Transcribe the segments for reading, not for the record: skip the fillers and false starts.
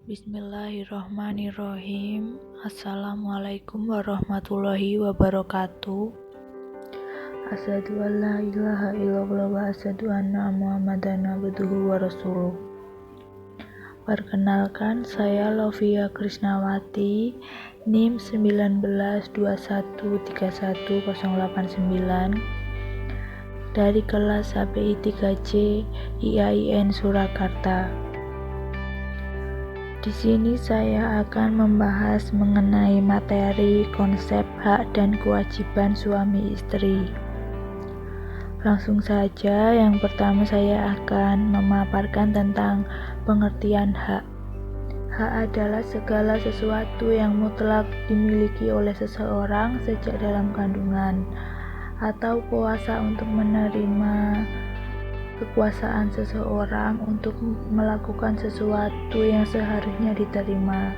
Bismillahirrahmanirrahim. Assalamualaikum warahmatullahi wabarakatuh. Asyhadu an la ilaha illallah wa asyhadu anna Muhammadan abduhu wa rasuluh. Perkenalkan, saya Lovia Krisnawati, NIM 1921310889 dari kelas HPI 3C IAIN Surakarta. Di sini saya akan membahas mengenai materi konsep hak dan kewajiban suami istri. Langsung saja, yang pertama saya akan memaparkan tentang pengertian hak. Hak adalah segala sesuatu yang mutlak dimiliki oleh seseorang sejak dalam kandungan, atau kuasa untuk menerima kekuasaan seseorang untuk melakukan sesuatu yang seharusnya diterima.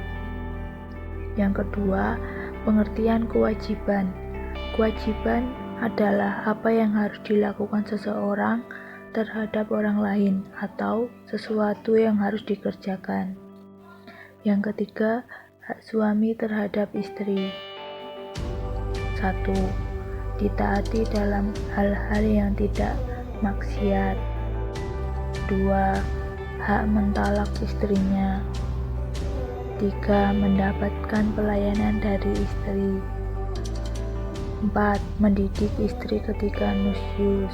Yang kedua, pengertian kewajiban. Kewajiban adalah apa yang harus dilakukan seseorang terhadap orang lain atau sesuatu yang harus dikerjakan. Yang ketiga, hak suami terhadap istri. 1. Ditaati dalam hal-hal yang tidak maksiat. 2. Hak mentalak istrinya. 3. Mendapatkan pelayanan dari istri. 4. Mendidik istri ketika nusyuz.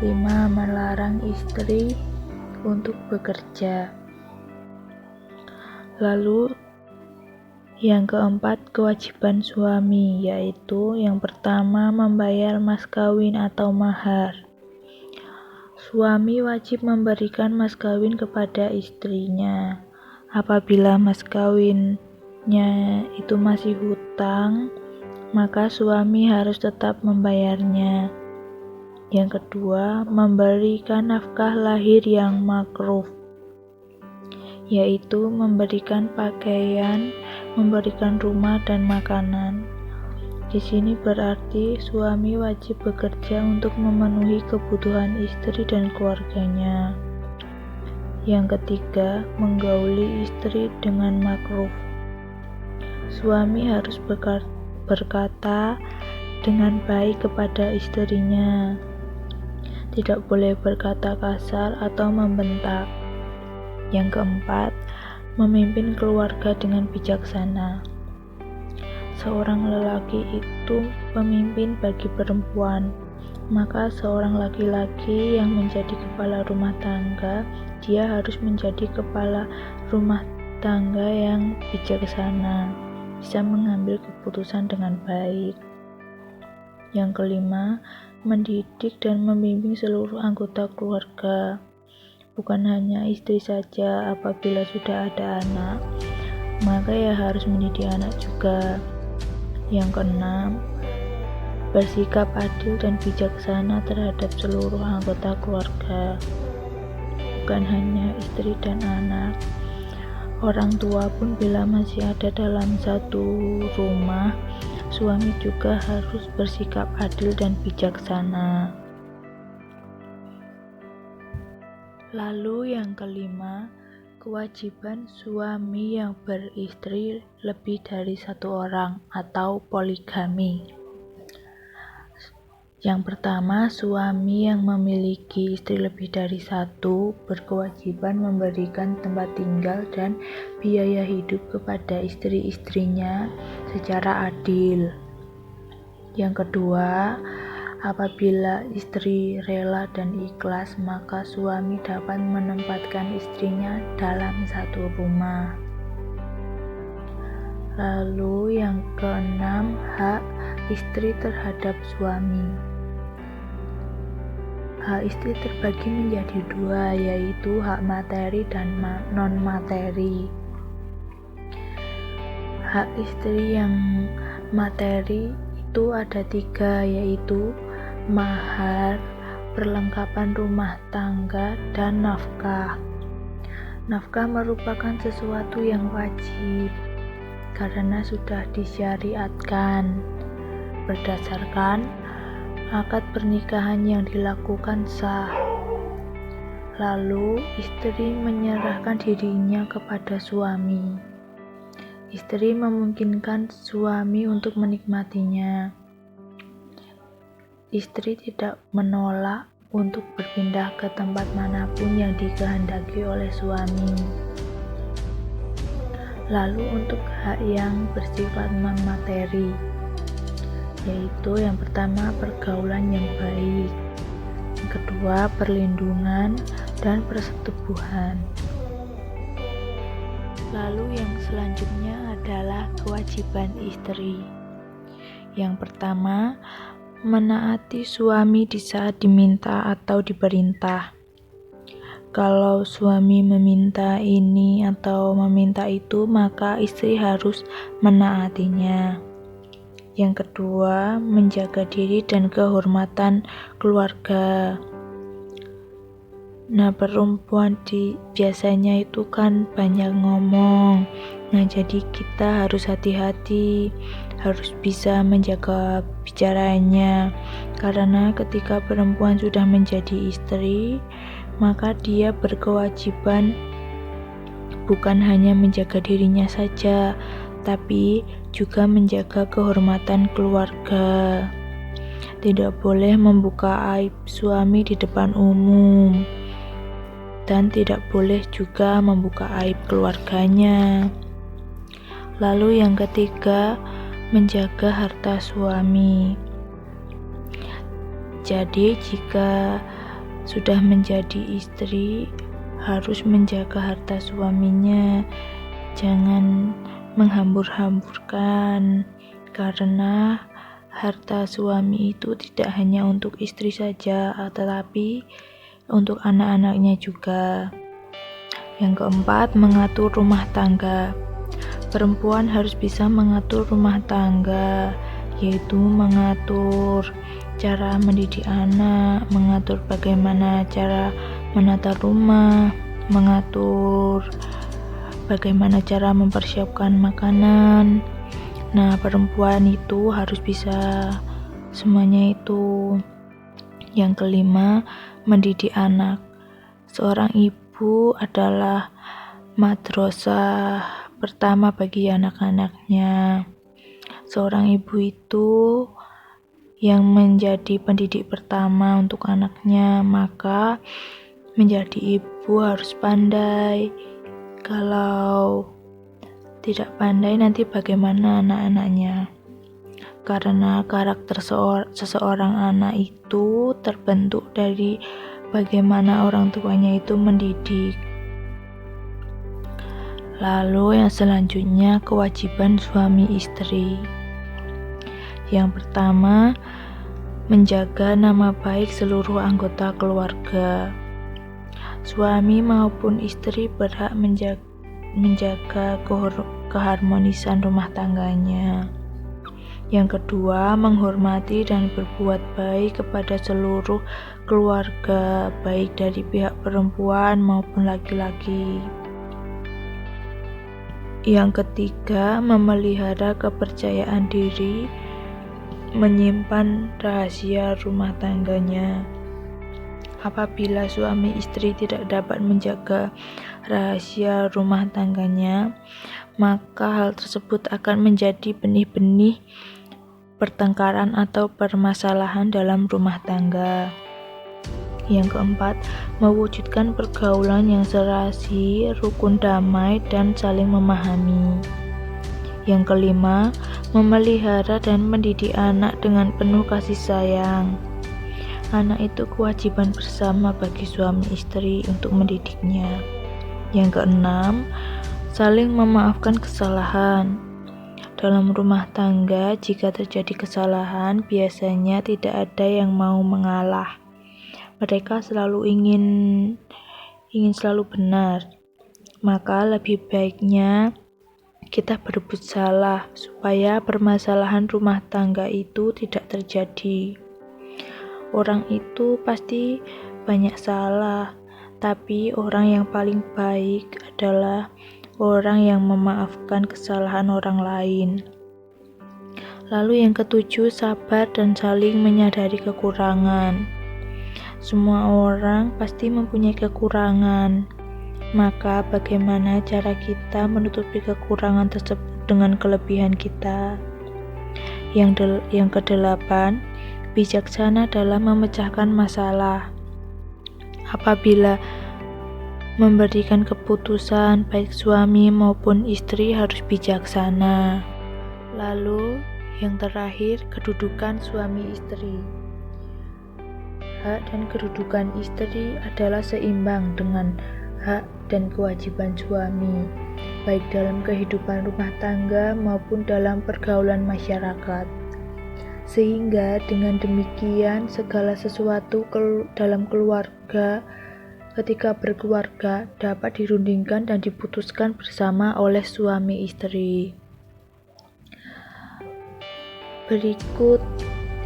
5. Melarang istri untuk bekerja. Lalu yang keempat, kewajiban suami, yaitu yang pertama, membayar mas kawin atau mahar. Suami wajib memberikan mas kawin kepada istrinya. Apabila mas kawinnya itu masih hutang, maka suami harus tetap membayarnya. Yang kedua, memberikan nafkah lahir yang makruf, yaitu memberikan pakaian, memberikan rumah dan makanan. Di sini berarti suami wajib bekerja untuk memenuhi kebutuhan istri dan keluarganya. Yang ketiga, menggauli istri dengan makruf. Suami harus berkata dengan baik kepada istrinya. Tidak boleh berkata kasar atau membentak. Yang keempat, memimpin keluarga dengan bijaksana. Seorang lelaki itu pemimpin bagi perempuan, maka seorang laki-laki yang menjadi kepala rumah tangga, dia harus menjadi kepala rumah tangga yang bijaksana, bisa mengambil keputusan dengan baik. Yang kelima, mendidik dan membimbing seluruh anggota keluarga. Bukan hanya istri saja, apabila sudah ada anak, maka ya harus mendidik anak juga. Yang keenam, bersikap adil dan bijaksana terhadap seluruh anggota keluarga. Bukan hanya istri dan anak, orang tua pun bila masih ada dalam satu rumah, suami juga harus bersikap adil dan bijaksana. Lalu yang kelima, kewajiban suami yang beristri lebih dari satu orang atau poligami. Yang pertama, suami yang memiliki istri lebih dari satu berkewajiban memberikan tempat tinggal dan biaya hidup kepada istri-istrinya secara adil. Yang kedua, apabila istri rela dan ikhlas, maka suami dapat menempatkan istrinya dalam satu rumah. Lalu yang keenam, hak istri terhadap suami. Hak istri terbagi menjadi dua, yaitu hak materi dan non-materi. Hak istri yang materi itu ada 3, yaitu mahar, perlengkapan rumah tangga, dan nafkah. Nafkah merupakan sesuatu yang wajib karena sudah disyariatkan berdasarkan akad pernikahan yang dilakukan sah. Lalu istri menyerahkan dirinya kepada suami. Istri memungkinkan suami untuk menikmatinya. Istri tidak menolak untuk berpindah ke tempat manapun yang dikehendaki oleh suami. Lalu untuk hak yang bersifat non-materi, yaitu yang pertama pergaulan yang baik, yang kedua perlindungan dan persetubuhan. Lalu yang selanjutnya adalah kewajiban istri. Yang pertama, menaati suami di saat diminta atau diperintah. Kalau suami meminta ini atau meminta itu, maka istri harus menaatinya. Yang kedua, menjaga diri dan kehormatan keluarga. Nah, perempuan biasanya itu kan banyak ngomong. Nah, jadi kita harus hati-hati, harus bisa menjaga bicaranya. Karena ketika perempuan sudah menjadi istri, maka dia berkewajiban bukan hanya menjaga dirinya saja, tapi juga menjaga kehormatan keluarga. Tidak boleh membuka aib suami di depan umum, dan tidak boleh juga membuka aib keluarganya. Lalu yang ketiga, menjaga harta suami. Jadi jika sudah menjadi istri, harus menjaga harta suaminya, jangan menghambur-hamburkan, karena harta suami itu tidak hanya untuk istri saja, tetapi untuk anak-anaknya juga. Yang keempat, mengatur rumah tangga. Perempuan harus bisa mengatur rumah tangga, yaitu mengatur cara mendidik anak, mengatur bagaimana cara menata rumah, mengatur bagaimana cara mempersiapkan makanan. Nah, perempuan itu harus bisa semuanya itu. Yang kelima, mendidik anak. Seorang ibu adalah madrasah pertama bagi anak-anaknya. Seorang ibu itu yang menjadi pendidik pertama untuk anaknya, maka menjadi ibu harus pandai. Kalau tidak pandai, nanti bagaimana anak-anaknya? Karena karakter seseorang anak itu terbentuk dari bagaimana orang tuanya itu mendidik. Lalu yang selanjutnya, kewajiban suami istri. Yang pertama, menjaga nama baik seluruh anggota keluarga. Suami maupun istri berhak menjaga keharmonisan rumah tangganya. Yang kedua, menghormati dan berbuat baik kepada seluruh keluarga, baik dari pihak perempuan maupun laki-laki. Yang ketiga, memelihara kepercayaan diri, menyimpan rahasia rumah tangganya. Apabila suami istri tidak dapat menjaga rahasia rumah tangganya, maka hal tersebut akan menjadi benih-benih pertengkaran atau permasalahan dalam rumah tangga. Yang keempat, mewujudkan pergaulan yang serasi, rukun damai, dan saling memahami. Yang kelima, memelihara dan mendidik anak dengan penuh kasih sayang. Anak itu kewajiban bersama bagi suami istri untuk mendidiknya. Yang keenam, saling memaafkan kesalahan. Dalam rumah tangga, jika terjadi kesalahan, biasanya tidak ada yang mau mengalah. Mereka selalu ingin selalu benar. Maka lebih baiknya kita berbuat salah supaya permasalahan rumah tangga itu tidak terjadi. Orang itu pasti banyak salah, tapi orang yang paling baik adalah orang yang memaafkan kesalahan orang lain. Lalu yang ketujuh, sabar dan saling menyadari kekurangan. Semua orang pasti mempunyai kekurangan. Maka bagaimana cara kita menutupi kekurangan tersebut dengan kelebihan kita? Yang kedelapan, bijaksana dalam memecahkan masalah. Apabila memberikan keputusan, baik suami maupun istri harus bijaksana. Lalu, yang terakhir, kedudukan suami istri. Hak dan kedudukan istri adalah seimbang dengan hak dan kewajiban suami, baik dalam kehidupan rumah tangga maupun dalam pergaulan masyarakat. Sehingga dengan demikian segala sesuatu dalam keluarga ketika berkeluarga dapat dirundingkan dan diputuskan bersama oleh suami istri. Berikut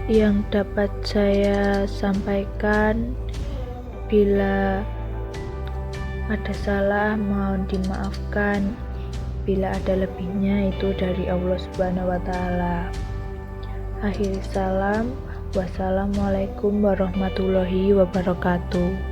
yang dapat saya sampaikan. Bila ada salah mohon dimaafkan, bila ada lebihnya itu dari Allah Subhanahu wa Ta'ala. Akhir salam, wassalamualaikum warahmatullahi wabarakatuh.